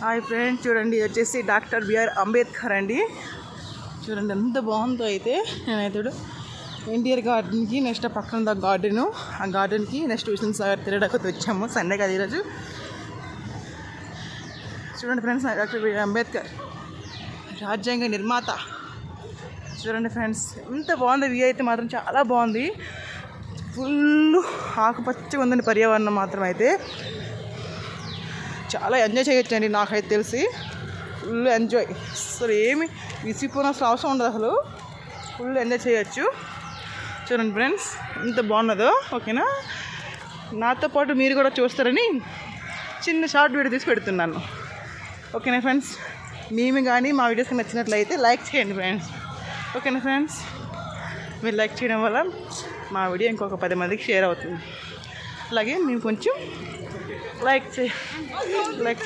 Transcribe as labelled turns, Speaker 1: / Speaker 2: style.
Speaker 1: Hi friends, చూడండి ఇది వచ్చేసి డాక్టర్ బిఆర్ అంబేద్కర్ అండి. చూడండి ఎంత బాగుందో. అయితే నేనైతే ఎన్టీఆర్ గార్డెన్కి నెక్స్ట్ పక్కన గార్డెను, ఆ గార్డెన్కి నెక్స్ట్ విష్ణు సాగర్ తిరగడానికి వచ్చాము. సండే కదా ఈరోజు. చూడండి ఫ్రెండ్స్, డాక్టర్ బిఆర్ అంబేద్కర్ రాజ్యాంగ నిర్మాత. చూడండి ఫ్రెండ్స్ ఎంత బాగుంది. వ్యూ అయితే మాత్రం చాలా బాగుంది. ఫుల్ ఆకుపచ్చగా ఉందండి పర్యావరణం. మాత్రం అయితే చాలా ఎంజాయ్ చేయొచ్చండి. నాకైతే తెలిసి ఫుల్ ఎంజాయ్, అసలు ఏమి విసిపోనసలు అవసరం ఉండదు. అసలు ఫుల్ ఎంజాయ్ చేయొచ్చు. చూడండి ఫ్రెండ్స్ ఎంత బాగున్నదో. ఓకేనా, నాతో పాటు మీరు కూడా చూస్తారని చిన్న షార్ట్ వీడియో తీసి పెడుతున్నాను. ఓకేనా ఫ్రెండ్స్, మేము కానీ మా వీడియోస్కి నచ్చినట్లయితే లైక్ చేయండి ఫ్రెండ్స్. ఓకేనా ఫ్రెండ్స్, మీరు లైక్ చేయడం వల్ల మా వీడియో ఇంకొక 10 మందికి షేర్ అవుతుంది. అలాగే మేము కొంచెం లైక్